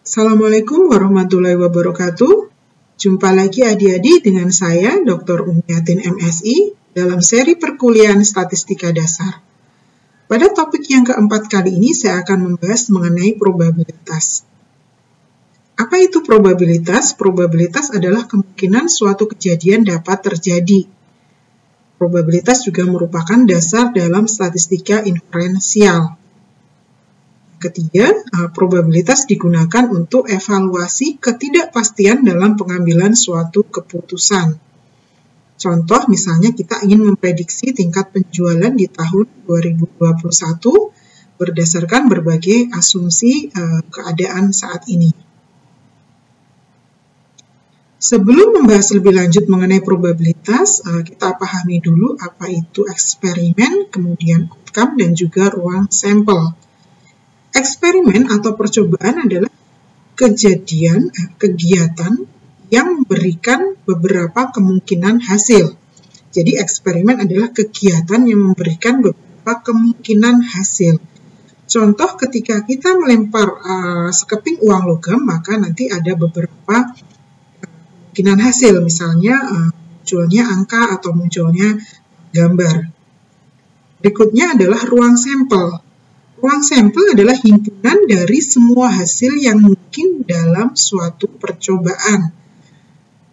Assalamualaikum warahmatullahi wabarakatuh. Jumpa lagi adik-adik dengan saya, Dr. Umiatin MSI, dalam seri perkuliahan Statistika Dasar. Pada topik yang keempat kali ini, saya akan membahas mengenai probabilitas. Apa itu probabilitas? Probabilitas adalah kemungkinan suatu kejadian dapat terjadi. Probabilitas juga merupakan dasar dalam statistika inferensial. Ketiga, probabilitas digunakan untuk evaluasi ketidakpastian dalam pengambilan suatu keputusan. Contoh, misalnya kita ingin memprediksi tingkat penjualan di tahun 2021 berdasarkan berbagai asumsi keadaan saat ini. Sebelum membahas lebih lanjut mengenai probabilitas, kita pahami dulu apa itu eksperimen, kemudian outcome, dan juga ruang sampel. Eksperimen atau percobaan adalah kegiatan yang memberikan beberapa kemungkinan hasil. Jadi eksperimen adalah kegiatan yang memberikan beberapa kemungkinan hasil. Contoh, ketika kita melempar sekeping uang logam, maka nanti ada beberapa kemungkinan hasil, misalnya munculnya angka atau munculnya gambar. Berikutnya adalah ruang sampel. Ruang sampel adalah himpunan dari semua hasil yang mungkin dalam suatu percobaan.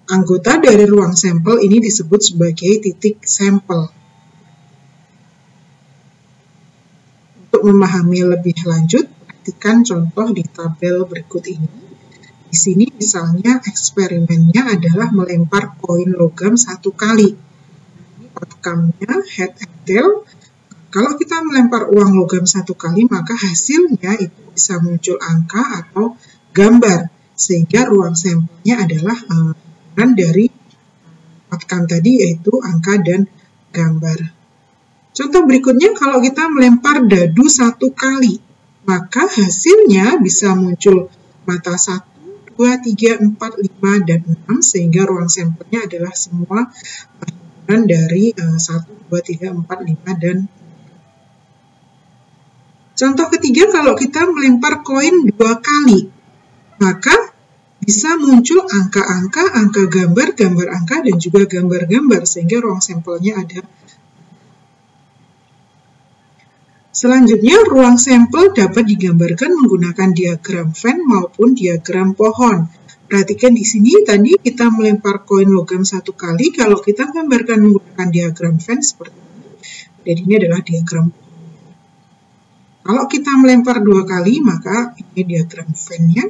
Anggota dari ruang sampel ini disebut sebagai titik sampel. Untuk memahami lebih lanjut, perhatikan contoh di tabel berikut ini. Di sini misalnya eksperimennya adalah melempar koin logam 1 kali. Outcome-nya head and tail. Kalau kita melempar uang logam 1 kali, maka hasilnya itu bisa muncul angka atau gambar. Sehingga ruang sampelnya adalah dari outcome tadi, yaitu angka dan gambar. Contoh berikutnya, kalau kita melempar dadu 1 kali, maka hasilnya bisa muncul mata 1, 2, 3, 4, 5, dan 6, sehingga ruang sampelnya adalah semua dari 1, 2, 3, 4, 5, dan contoh ketiga, kalau kita melempar koin 2 kali, maka bisa muncul angka-angka, angka gambar, gambar angka, dan juga gambar-gambar, sehingga ruang sampelnya ada. Selanjutnya, ruang sampel dapat digambarkan menggunakan diagram Venn maupun diagram pohon. Perhatikan di sini, tadi kita melempar koin logam 1 kali, kalau kita gambarkan menggunakan diagram Venn seperti ini, dan ini adalah diagram pohon. Kalau kita melempar 2 kali, maka ini diagram Venn-nya.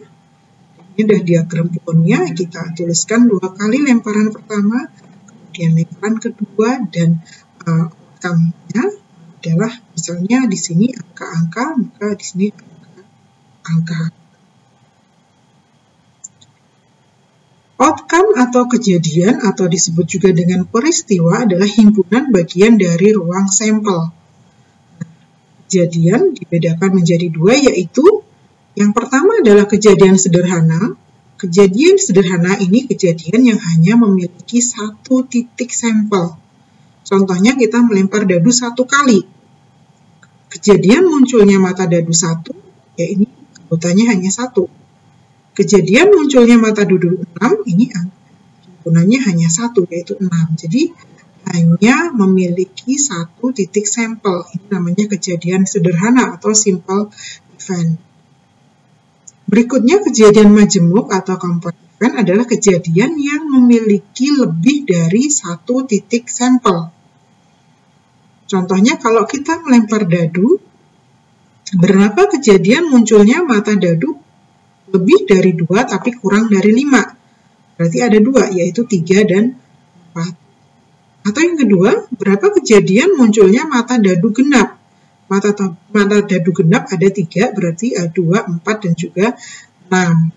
Ini adalah diagram pohonnya. Kita tuliskan 2 kali lemparan pertama, kemudian lemparan kedua, dan outcome-nya adalah misalnya di sini angka-angka, maka di sini angka. Outcome atau kejadian atau disebut juga dengan peristiwa adalah himpunan bagian dari ruang sampel. Kejadian dibedakan menjadi 2, yaitu yang pertama adalah kejadian sederhana. Kejadian sederhana ini kejadian yang hanya memiliki 1 titik sampel. Contohnya kita melempar dadu 1 kali. Kejadian munculnya mata dadu 1, ya ini anggotanya hanya 1. Kejadian munculnya mata dadu 6, ini himpunannya hanya 1, yaitu 6. Jadi hanya memiliki 1 titik sampel. Ini namanya kejadian sederhana atau simple event. Berikutnya, kejadian majemuk atau compound event adalah kejadian yang memiliki lebih dari 1 titik sampel. Contohnya, kalau kita melempar dadu, berapa kejadian munculnya mata dadu lebih dari 2 tapi kurang dari 5? Berarti ada 2, yaitu 3 dan 4. Atau yang kedua, berapa kejadian munculnya mata dadu genap? Mata dadu genap ada 3, berarti 2, 4, dan juga 6.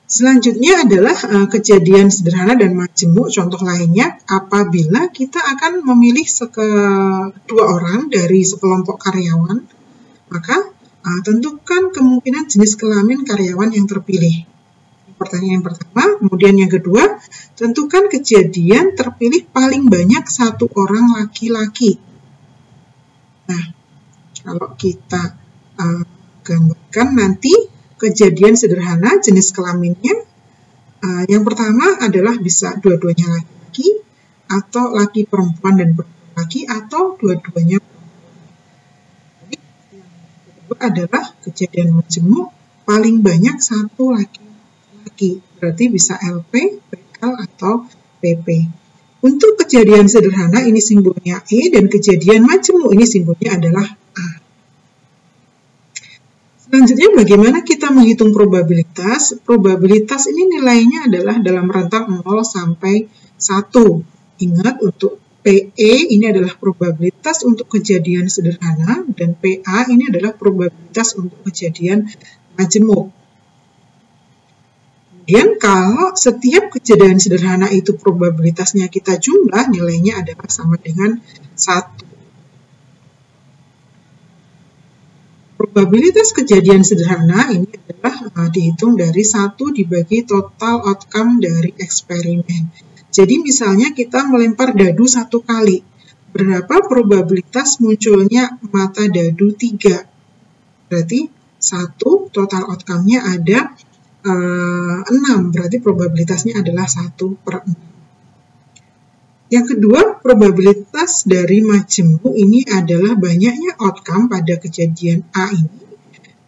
Selanjutnya adalah kejadian sederhana dan majemuk. Contoh lainnya, apabila kita akan memilih 2 orang dari sekelompok karyawan, maka tentukan kemungkinan jenis kelamin karyawan yang terpilih. Pertanyaan yang pertama, kemudian yang kedua, tentukan kejadian terpilih paling banyak 1 orang laki-laki. Nah, kalau kita gambarkan nanti kejadian sederhana jenis kelaminnya. Yang pertama adalah bisa dua-duanya laki-laki, atau laki perempuan dan perempuan laki, atau dua-duanya perempuan. Yang kedua adalah kejadian majemuk paling banyak satu laki-laki, berarti bisa LP, PL, atau PP. Untuk kejadian sederhana ini simbolnya E, dan kejadian majemuk ini simbolnya adalah A. Selanjutnya, bagaimana kita menghitung probabilitas? Probabilitas ini nilainya adalah dalam rentang 0 sampai 1. Ingat, untuk PE ini adalah probabilitas untuk kejadian sederhana, dan PA ini adalah probabilitas untuk kejadian majemuk. Kemudian, kalau setiap kejadian sederhana itu probabilitasnya kita jumlah, nilainya adalah sama dengan 1. Probabilitas kejadian sederhana ini adalah dihitung dari 1 dibagi total outcome dari eksperimen. Jadi misalnya kita melempar dadu 1 kali. Berapa probabilitas munculnya mata dadu 3? Berarti 1, total outcome-nya ada 6. Berarti probabilitasnya adalah 1/6. Yang kedua, probabilitas dari majemuk ini adalah banyaknya outcome pada kejadian A ini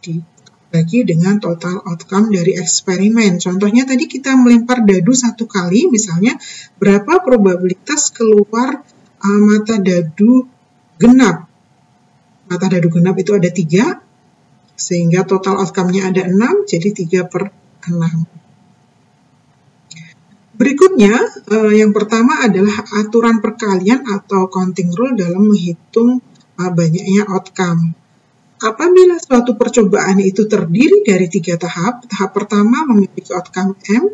dibagi dengan total outcome dari eksperimen. Contohnya tadi kita melempar dadu 1 kali, misalnya berapa probabilitas keluar mata dadu genap. Mata dadu genap itu ada 3, sehingga total outcome-nya ada 6, jadi 3/6. Berikutnya, yang pertama adalah aturan perkalian atau counting rule dalam menghitung banyaknya outcome. Apabila suatu percobaan itu terdiri dari 3 tahap, tahap pertama memiliki outcome M,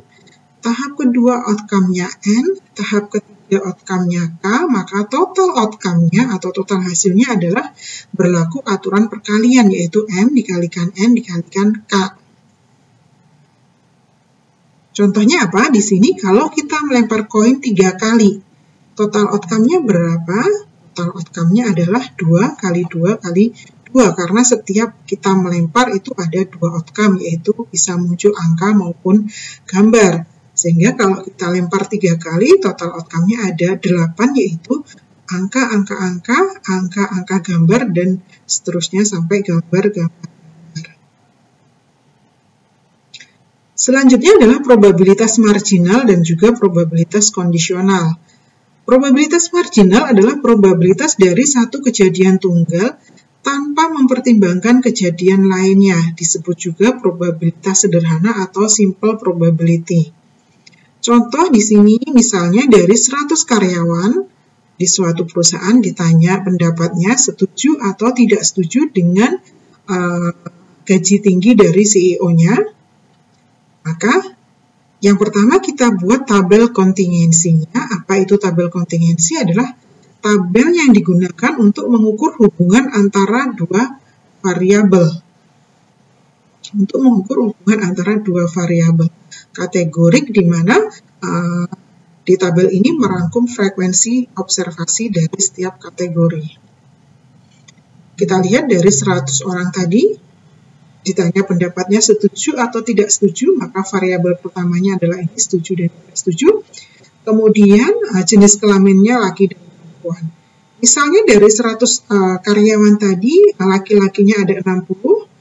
tahap kedua outcome-nya N, tahap ketiga outcome-nya K, maka total outcome-nya atau total hasilnya adalah berlaku aturan perkalian, yaitu M dikalikan N dikalikan K. Contohnya apa? Di sini kalau kita melempar koin 3 kali, total outcome-nya berapa? Total outcome-nya adalah 2 kali 2 kali 2, karena setiap kita melempar itu ada 2 outcome, yaitu bisa muncul angka maupun gambar. Sehingga kalau kita lempar 3 kali, total outcome-nya ada 8, yaitu angka-angka gambar, dan seterusnya sampai gambar-gambar. Selanjutnya adalah probabilitas marginal dan juga probabilitas kondisional. Probabilitas marginal adalah probabilitas dari satu kejadian tunggal tanpa mempertimbangkan kejadian lainnya. Disebut juga probabilitas sederhana atau simple probability. Contoh di sini misalnya dari 100 karyawan di suatu perusahaan ditanya pendapatnya setuju atau tidak setuju dengan gaji tinggi dari CEO-nya. Maka yang pertama kita buat tabel kontingensinya. Apa itu tabel kontingensi? Adalah tabel yang digunakan untuk mengukur hubungan antara dua variabel. Untuk mengukur hubungan antara dua variabel kategorik, di mana di tabel ini merangkum frekuensi observasi dari setiap kategori. Kita lihat dari 100 orang tadi, ditanya pendapatnya setuju atau tidak setuju, maka variabel pertamanya adalah ini, setuju dan tidak setuju. Kemudian jenis kelaminnya laki dan perempuan. Misalnya dari 100 karyawan tadi, laki-lakinya ada 60,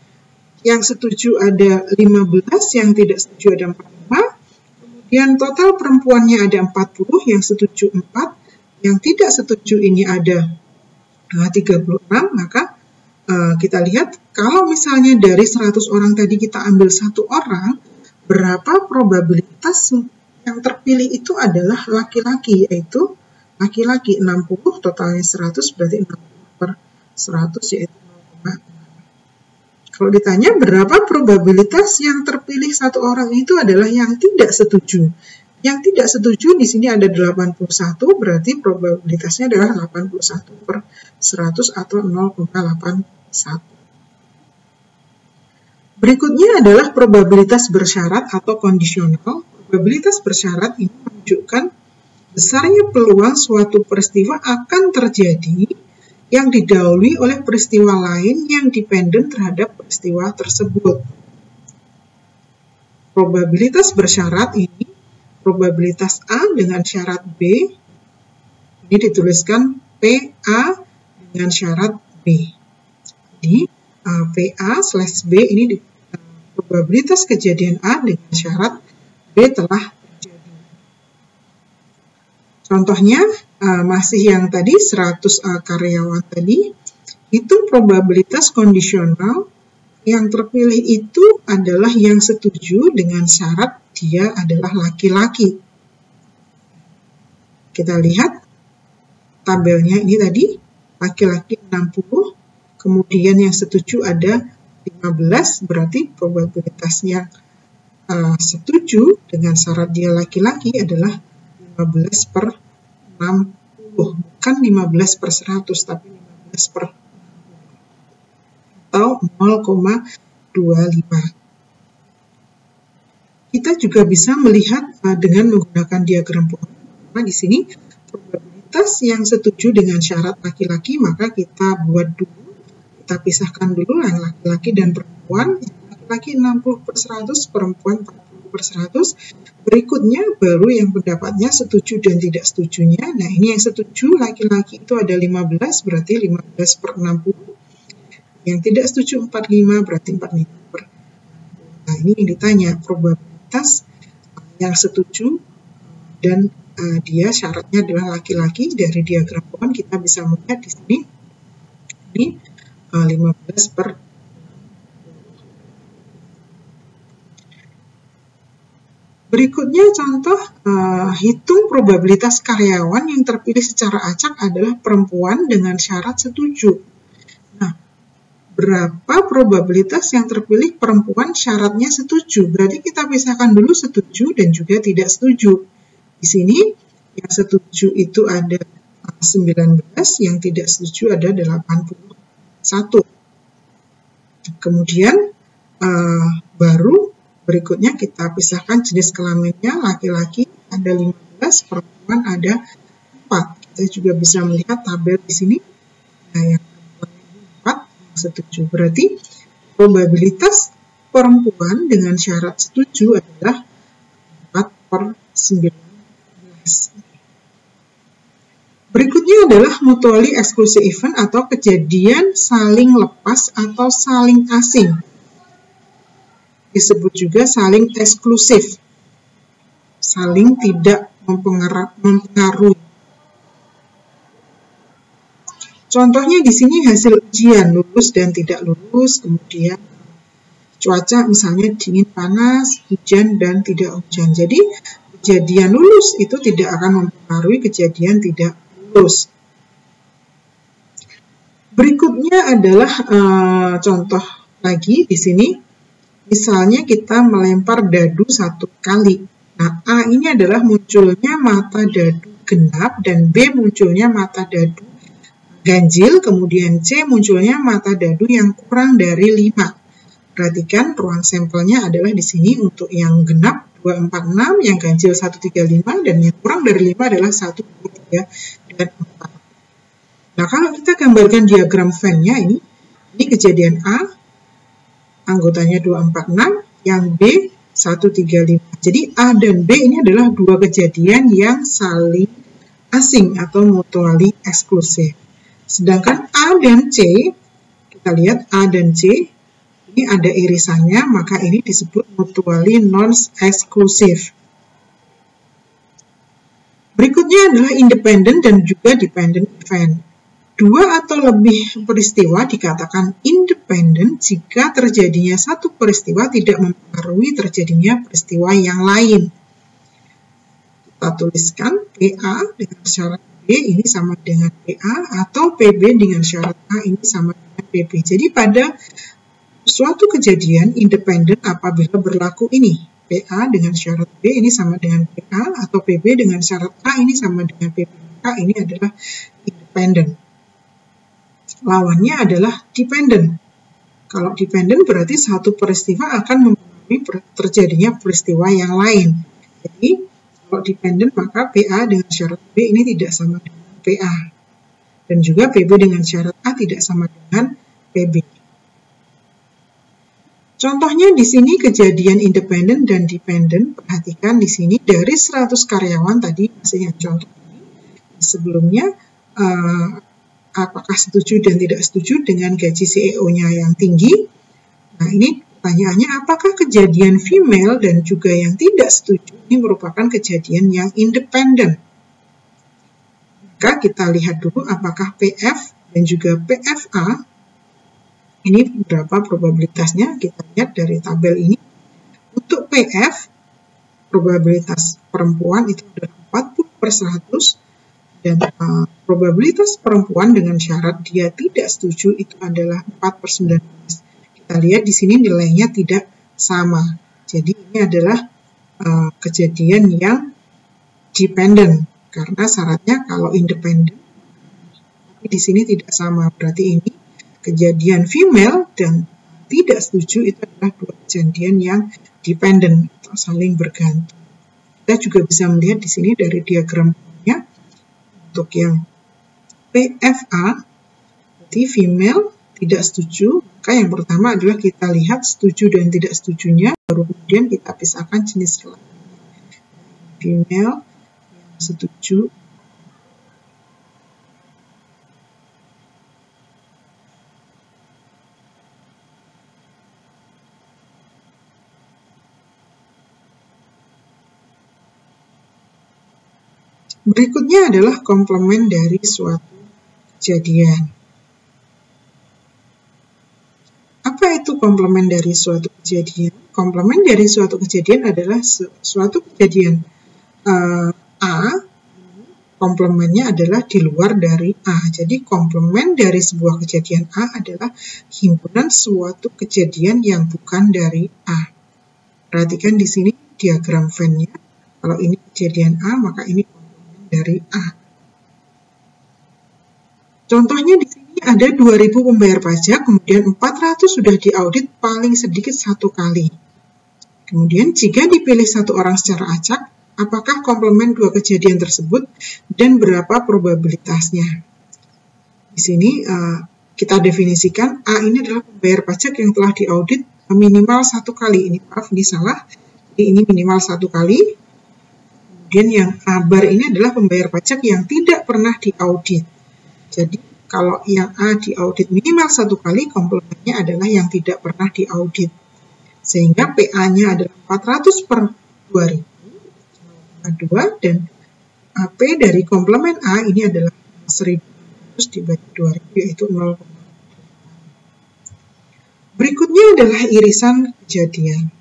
yang setuju ada 15, yang tidak setuju ada 45, kemudian total perempuannya ada 40, yang setuju 4, yang tidak setuju ini ada 36, maka kita lihat kalau misalnya dari 100 orang tadi kita ambil 1 orang, berapa probabilitas yang terpilih itu adalah laki-laki, yaitu laki-laki 60, totalnya 100, berarti 60/100, yaitu 0,6. Kalau ditanya berapa probabilitas yang terpilih 1 orang itu adalah yang tidak setuju. Yang tidak setuju di sini ada 81, berarti probabilitasnya adalah 81/100 atau 0,81. Berikutnya adalah probabilitas bersyarat atau kondisional. Probabilitas bersyarat ini menunjukkan besarnya peluang suatu peristiwa akan terjadi yang didahului oleh peristiwa lain yang dependen terhadap peristiwa tersebut. probabilitas bersyarat ini, probabilitas A dengan syarat B, ini dituliskan PA dengan syarat B. Jadi PA/B ini probabilitas kejadian A dengan syarat B telah terjadi. Contohnya masih yang tadi 100 karyawan tadi, hitung probabilitas kondisional yang terpilih itu adalah yang setuju dengan syarat dia adalah laki-laki. Kita lihat tabelnya ini tadi, laki-laki 60, kemudian yang setuju ada 15, berarti probabilitas yang setuju dengan syarat dia laki-laki adalah 15/60, bukan 15/100, tapi 15/60, atau 0,25. Kita juga bisa melihat dengan menggunakan diagram pohon. Nah, di sini probabilitas yang setuju dengan syarat laki-laki, maka kita buat dulu, kita pisahkan dulu yang laki-laki dan perempuan. Laki-laki 60/100, perempuan 40/100. Berikutnya baru yang pendapatnya setuju dan tidak setujunya. Nah, ini yang setuju laki-laki itu ada 15, berarti 15/60. Yang tidak setuju 45, berarti 45/60. Nah, ini yang ditanya, probabilitas yang setuju dan dia syaratnya adalah laki-laki. Dari diagram pohon kita bisa melihat di sini, ini 15/. Berikutnya contoh hitung probabilitas karyawan yang terpilih secara acak adalah perempuan dengan syarat setuju. Nah, berapa probabilitas yang terpilih perempuan syaratnya setuju? Berarti kita pisahkan dulu setuju dan juga tidak setuju. Di sini yang setuju itu ada 19, yang tidak setuju ada 81. Kemudian baru berikutnya kita pisahkan jenis kelaminnya, laki-laki ada 15, perempuan ada 4. Kita juga bisa melihat tabel di sini. Nah, yang perempuan ini 4 yang setuju. Berarti probabilitas perempuan dengan syarat setuju adalah 4/19. Berikutnya adalah mutually exclusive event atau kejadian saling lepas atau saling asing. Disebut juga saling eksklusif, saling tidak mempengaruhi. Contohnya di sini hasil ujian, lulus dan tidak lulus, kemudian cuaca misalnya dingin panas, hujan dan tidak hujan. Jadi kejadian lulus itu tidak akan mempengaruhi kejadian tidak lulus. Berikutnya adalah contoh lagi di sini. Misalnya kita melempar dadu 1 kali. Nah, A ini adalah munculnya mata dadu genap dan B munculnya mata dadu ganjil, kemudian C munculnya mata dadu yang kurang dari 5. Perhatikan ruang sampelnya adalah di sini untuk yang genap 246, yang ganjil 135, dan yang kurang dari 5 adalah 1, 2, 3, dan 4. Nah, kalau kita gambarkan diagram Venn-nya ini kejadian A, anggotanya 246, yang B 135. Jadi A dan B ini adalah dua kejadian yang saling asing atau mutually exclusive. Sedangkan A dan C, kita lihat A dan C, ini ada irisannya, maka ini disebut mutually non-exclusive. Berikutnya adalah independent dan juga dependent event. Dua atau lebih peristiwa dikatakan independen jika terjadinya satu peristiwa tidak mempengaruhi terjadinya peristiwa yang lain. Kita tuliskan PA dengan syarat B ini sama dengan PA, atau PB dengan syarat A ini sama dengan PB. Jadi pada suatu kejadian independen apabila berlaku ini, PA dengan syarat B ini sama dengan PA, atau PB dengan syarat A ini sama dengan PB. Maka ini adalah independen. Lawannya adalah dependent. Kalau dependent berarti satu peristiwa akan mempengaruhi terjadinya peristiwa yang lain. Jadi kalau dependent maka PA dengan syarat B ini tidak sama dengan PA. Dan juga PB dengan syarat A tidak sama dengan PB. Contohnya di sini kejadian independen dan dependen. Perhatikan di sini dari 100 karyawan tadi, masih yang contoh ini. Sebelumnya, apakah setuju dan tidak setuju dengan gaji CEO-nya yang tinggi? Nah, ini pertanyaannya, apakah kejadian female dan juga yang tidak setuju ini merupakan kejadian yang independen? Maka kita lihat dulu apakah PF dan juga PFA, ini berapa probabilitasnya, kita lihat dari tabel ini. Untuk PF, probabilitas perempuan itu adalah 40/100, dan probabilitas perempuan dengan syarat dia tidak setuju itu adalah 4/19. Kita lihat di sini nilainya tidak sama. Jadi ini adalah kejadian yang dependent, karena syaratnya kalau independen, tapi di sini tidak sama. Berarti ini kejadian female dan tidak setuju itu adalah dua kejadian yang dependent atau saling bergantung. Kita juga bisa melihat di sini dari diagramnya untuk yang PFA, berarti female tidak setuju, maka yang pertama adalah kita lihat setuju dan tidak setujunya, baru kemudian kita pisahkan jenis kelamin. Female yang setuju, berikutnya adalah komplement dari suatu kejadian. Apa itu komplement dari suatu kejadian? Komplement dari suatu kejadian adalah suatu kejadian A, komplementnya adalah di luar dari A. Jadi komplement dari sebuah kejadian A adalah himpunan suatu kejadian yang bukan dari A. Perhatikan di sini diagram Venn-nya. Kalau ini kejadian A, maka ini dari A. Contohnya di sini ada 2.000 pembayar pajak, kemudian 400 sudah diaudit paling sedikit 1 kali. Kemudian jika dipilih 1 orang secara acak, apakah komplement 2 kejadian tersebut dan berapa probabilitasnya? Di sini kita definisikan A ini adalah pembayar pajak yang telah diaudit minimal 1 kali. Ini maaf, ini salah. Ini minimal 1 kali. Kemudian yang A bar ini adalah pembayar pajak yang tidak pernah diaudit. Jadi kalau yang A diaudit minimal 1 kali, komplementnya adalah yang tidak pernah diaudit. Sehingga PA-nya adalah 400/2000, dan P dari komplement A ini adalah 1.000 dibagi 2.000, yaitu 0. Berikutnya adalah irisan kejadian.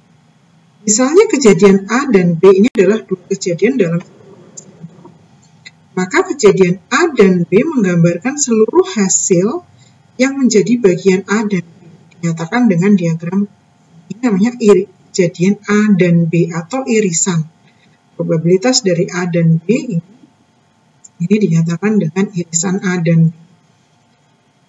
Misalnya kejadian A dan B ini adalah 2 kejadian dalam satu contoh. Maka kejadian A dan B menggambarkan seluruh hasil yang menjadi bagian A dan B. Dinyatakan dengan diagram ini namanya kejadian A dan B atau irisan. Probabilitas dari A dan B ini dinyatakan dengan irisan A dan B.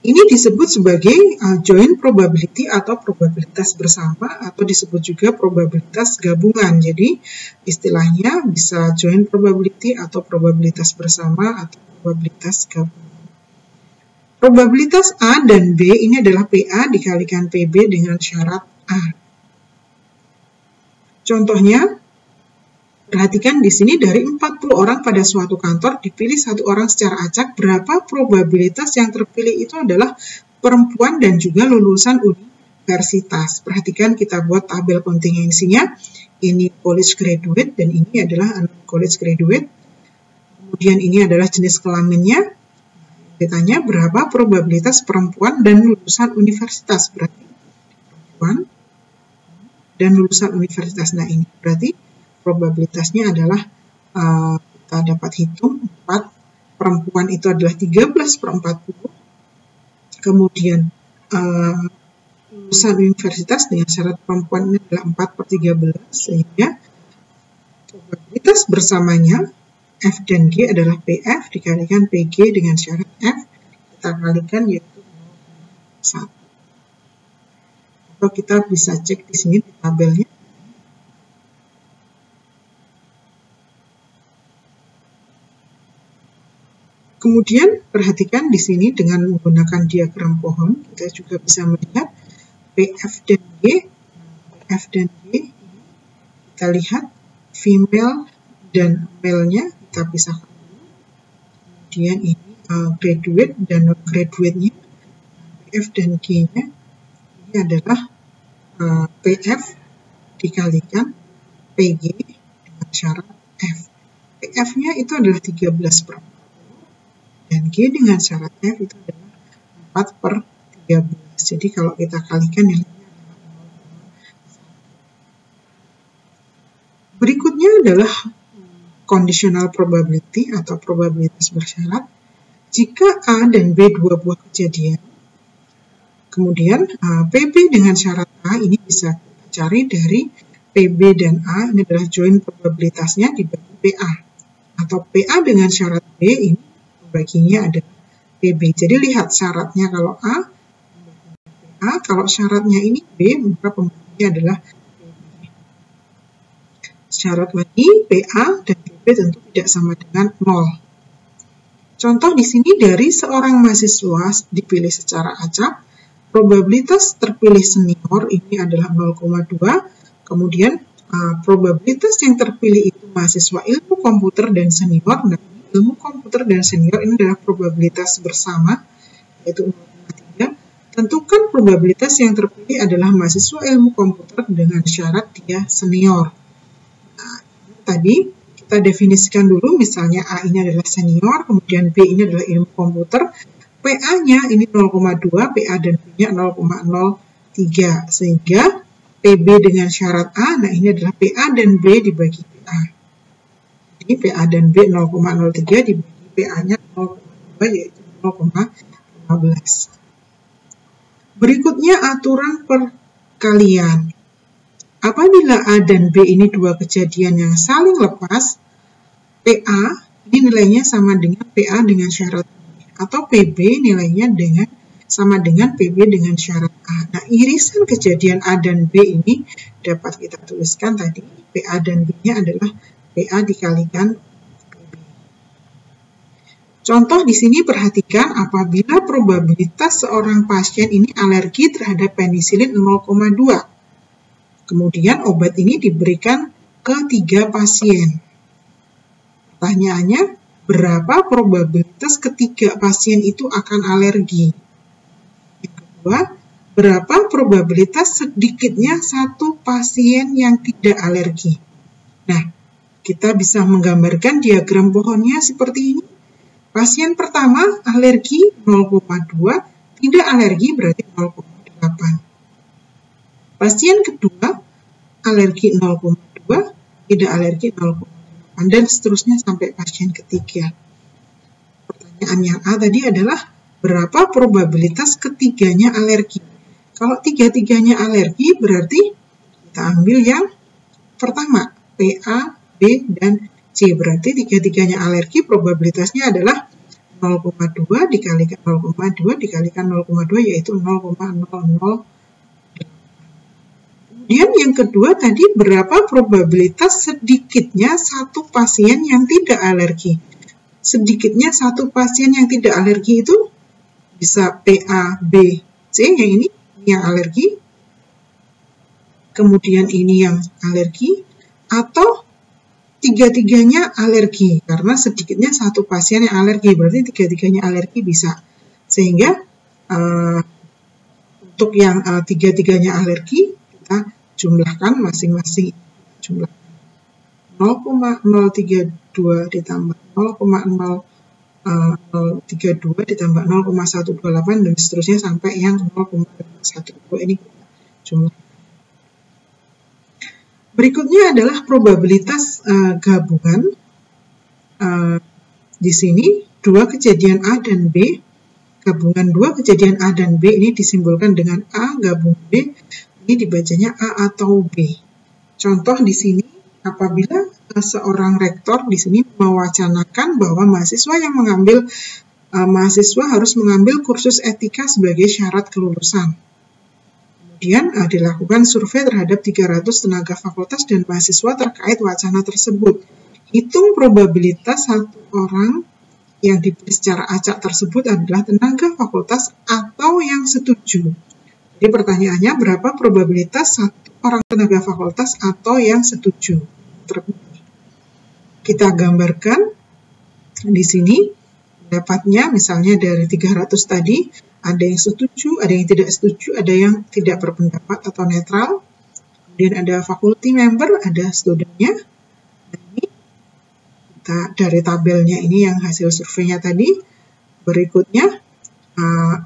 Ini disebut sebagai joint probability atau probabilitas bersama, atau disebut juga probabilitas gabungan. Jadi istilahnya bisa joint probability atau probabilitas bersama atau probabilitas gabungan. Probabilitas A dan B ini adalah PA dikalikan PB dengan syarat A. Contohnya, perhatikan di sini dari 40 orang pada suatu kantor dipilih 1 orang secara acak, berapa probabilitas yang terpilih itu adalah perempuan dan juga lulusan universitas. Perhatikan kita buat tabel kontingensinya. Ini college graduate dan ini adalah college graduate. Kemudian ini adalah jenis kelaminnya. Ditanya berapa probabilitas perempuan dan lulusan universitas. Berarti perempuan dan lulusan universitas. Nah ini berarti probabilitasnya adalah kita dapat hitung 4, perempuan itu adalah 13/40, kemudian lulusan universitas dengan syarat perempuan ini adalah 4/13, sehingga probabilitas bersamanya F dan G adalah PF dikalikan PG dengan syarat F, kita kalikan yaitu 0,1. Atau kita bisa cek di sini di tabelnya. Kemudian perhatikan di sini dengan menggunakan diagram pohon, kita juga bisa melihat PF dan G F dan G. Kita lihat female dan male-nya kita pisahkan dulu. Kemudian ini graduate dan non-graduate-nya. F dan G-nya ini adalah PF dikalikan PG dengan syarat F. PF-nya itu adalah 13/40 dan G dengan syarat F itu adalah 4/13. Jadi kalau kita kalikan nilainya adalah 0,1. Berikutnya adalah conditional probability atau probabilitas bersyarat. Jika A dan B dua buah kejadian, kemudian PB dengan syarat A ini bisa kita cari dari PB dan A, ini adalah join probabilitasnya dibagi PA. Atau PA dengan syarat B ini pembaginya adalah PB. Jadi lihat syaratnya kalau A, pembaginya PA. Kalau syaratnya ini B, maka pembaginya adalah PB. Syarat lagi, PA dan PB tentu tidak sama dengan 0. Contoh di sini dari seorang mahasiswa dipilih secara acak, probabilitas terpilih senior ini adalah 0,2. Kemudian probabilitas yang terpilih itu mahasiswa ilmu komputer dan senior. Nah, ilmu komputer dan senior ini adalah probabilitas bersama, yaitu 0,3. Tentukan probabilitas yang terpilih adalah mahasiswa ilmu komputer dengan syarat dia senior. Nah, tadi kita definisikan dulu, misalnya A ini adalah senior, kemudian B ini adalah ilmu komputer. PA-nya ini 0,2, PA dan B-nya 0,03. Sehingga PB dengan syarat A, nah ini adalah PA dan B dibagi PA. Jadi PA dan B 0,03 dibagi PA-nya 0,2, yaitu 0,15. Berikutnya aturan perkalian. Apabila A dan B ini dua kejadian yang saling lepas, PA ini nilainya sama dengan PA dengan syarat B, atau PB nilainya sama dengan PB dengan syarat A. Nah, irisan kejadian A dan B ini dapat kita tuliskan tadi, PA dan B-nya adalah PA dikalikan PB. Contoh di sini perhatikan, apabila probabilitas seorang pasien ini alergi terhadap penisilin 0,2. Kemudian obat ini diberikan ke 3 pasien. Pertanyaannya, berapa probabilitas ketiga pasien itu akan alergi? Yang kedua, berapa probabilitas sedikitnya satu pasien yang tidak alergi? Nah, kita bisa menggambarkan diagram pohonnya seperti ini. Pasien pertama alergi 0,2, tidak alergi berarti 0,8. Pasien kedua, alergi 0,2, tidak alergi 0,8, dan seterusnya sampai pasien ketiga. Pertanyaan yang A tadi adalah, berapa probabilitas ketiganya alergi? Kalau tiga-tiganya alergi, berarti kita ambil yang pertama, PA, B, dan C. Berarti tiga-tiganya alergi, probabilitasnya adalah 0,2 dikalikan 0,2 dikalikan 0,2, yaitu 0,00. Kemudian yang kedua tadi, berapa probabilitas sedikitnya satu pasien yang tidak alergi? Sedikitnya satu pasien yang tidak alergi itu bisa PA, B, C, yang ini yang alergi, kemudian ini yang alergi, atau tiga-tiganya alergi, karena sedikitnya satu pasien yang alergi, berarti tiga-tiganya alergi bisa. Sehingga untuk yang tiga-tiganya alergi, kita jumlahkan masing-masing. Jumlah 0,032 ditambah 0,032 ditambah 0,128 dan seterusnya sampai yang 0,12 ini jumlah. Berikutnya adalah probabilitas gabungan. Di sini dua kejadian A dan B, gabungan dua kejadian A dan B ini disimbolkan dengan A gabung B. Ini dibacanya A atau B. Contoh di sini, apabila seorang rektor di sini mewacanakan bahwa mahasiswa harus mengambil kursus etika sebagai syarat kelulusan. Kemudian dilakukan survei terhadap 300 tenaga fakultas dan mahasiswa terkait wacana tersebut. Hitung probabilitas satu orang yang dipilih secara acak tersebut adalah tenaga fakultas atau yang setuju. Jadi pertanyaannya, berapa probabilitas satu orang tenaga fakultas atau yang setuju terpilih? Kita gambarkan di sini pendapatnya, misalnya dari 300 tadi, ada yang setuju, ada yang tidak setuju, ada yang tidak berpendapat atau netral. Kemudian ada faculty member, ada studentnya. Nah, ini kita dari tabelnya ini yang hasil surveinya tadi. Berikutnya,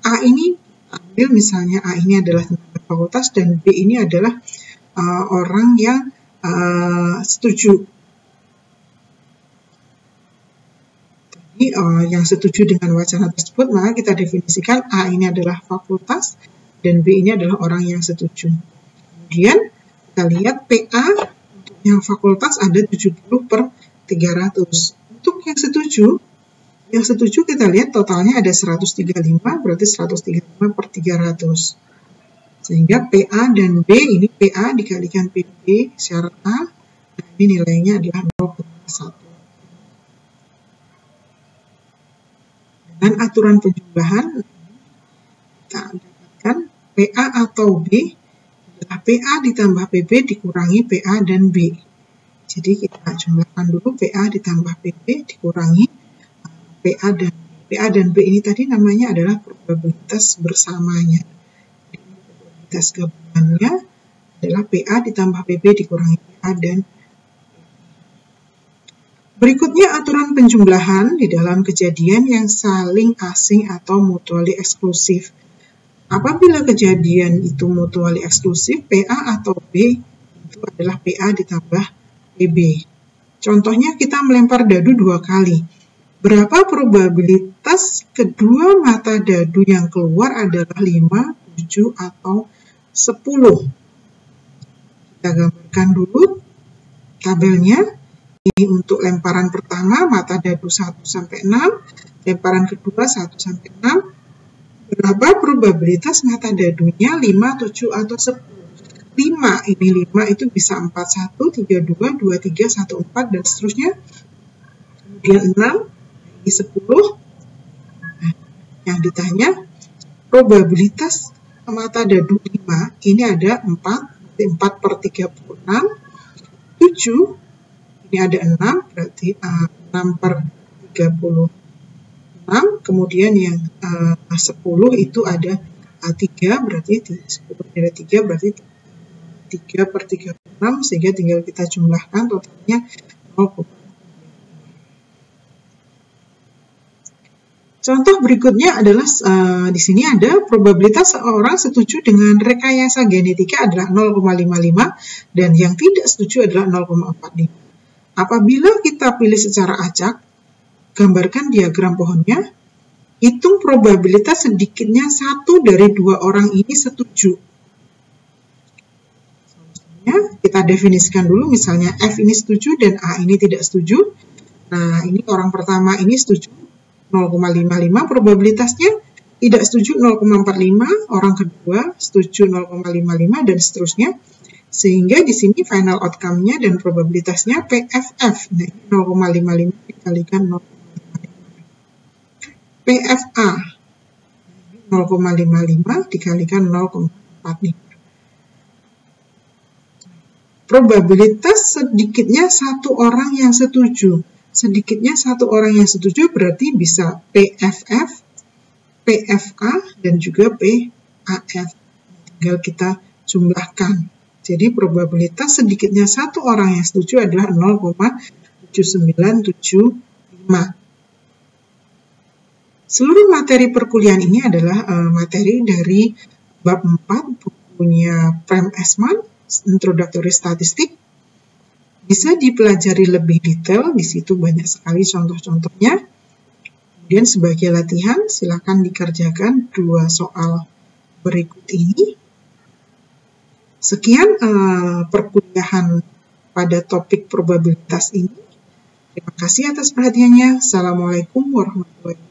A ini ambil misalnya A ini adalah tenaga fakultas dan B ini adalah orang yang setuju. Yang setuju dengan wacana tersebut, maka kita definisikan A ini adalah fakultas dan B ini adalah orang yang setuju. Kemudian kita lihat PA untuk yang fakultas ada 70/300. Untuk yang setuju kita lihat totalnya ada 135, berarti 135/300. Sehingga PA dan B ini PA dikalikan PB syarat A, nah ini nilainya adalah 0,1. Dengan aturan penjumlahan, kita dapatkan PA atau B adalah PA ditambah PB dikurangi PA dan B. Jadi kita jumlahkan dulu PA ditambah PB dikurangi PA dan B. PA dan B ini tadi namanya adalah probabilitas bersamanya. Probabilitas gabungannya adalah PA ditambah PB dikurangi PA dan B. Berikutnya aturan penjumlahan di dalam kejadian yang saling asing atau mutually eksklusif. Apabila kejadian itu mutually eksklusif, PA atau B itu adalah PA ditambah PB. Contohnya kita melempar dadu 2 kali. Berapa probabilitas kedua mata dadu yang keluar adalah 5, 7, atau 10? Kita gambarkan dulu tabelnya. Ini untuk lemparan pertama, mata dadu 1-6, lemparan kedua 1-6. Berapa probabilitas mata dadunya 5, 7, atau 10? 5, ini 5 itu bisa 41, 32, 23, 14, dan seterusnya. Kemudian 6, ini 10. Nah, yang ditanya, probabilitas mata dadu 5, ini ada 4, 4/36, 7, ini ada 6, berarti 6/36. Kemudian yang 10 itu ada 3, berarti 10 ada 3, berarti 3/36, sehingga tinggal kita jumlahkan totalnya 0. Contoh berikutnya adalah di sini ada probabilitas seorang setuju dengan rekayasa genetika adalah 0,55 dan yang tidak setuju adalah 0,45. Apabila kita pilih secara acak, gambarkan diagram pohonnya, hitung probabilitas sedikitnya 1 dari 2 orang ini setuju. Solusinya kita definisikan dulu, misalnya F ini setuju dan A ini tidak setuju. Nah, ini orang pertama ini setuju 0,55 probabilitasnya, tidak setuju 0,45, orang kedua setuju 0,55, dan seterusnya. Sehingga di sini final outcome-nya dan probabilitasnya PFF. Nah, 0,55 dikalikan 0,55. PFA 0,55 dikalikan 0,45. Probabilitas sedikitnya 1 orang yang setuju. Sedikitnya 1 orang yang setuju berarti bisa PFF, PFA, dan juga PAF. Tinggal kita jumlahkan. Jadi probabilitas sedikitnya 1 orang yang setuju adalah 0,7975. Seluruh materi perkuliahan ini adalah materi dari bab 4 bukunya Prem Esman, Introductory Statistik. Bisa dipelajari lebih detail, di situ banyak sekali contoh-contohnya. Kemudian sebagai latihan, silakan dikerjakan 2 soal berikut ini. Sekian perkuliahan pada topik probabilitas ini. Terima kasih atas perhatiannya. Assalamualaikum warahmatullahi wabarakatuh.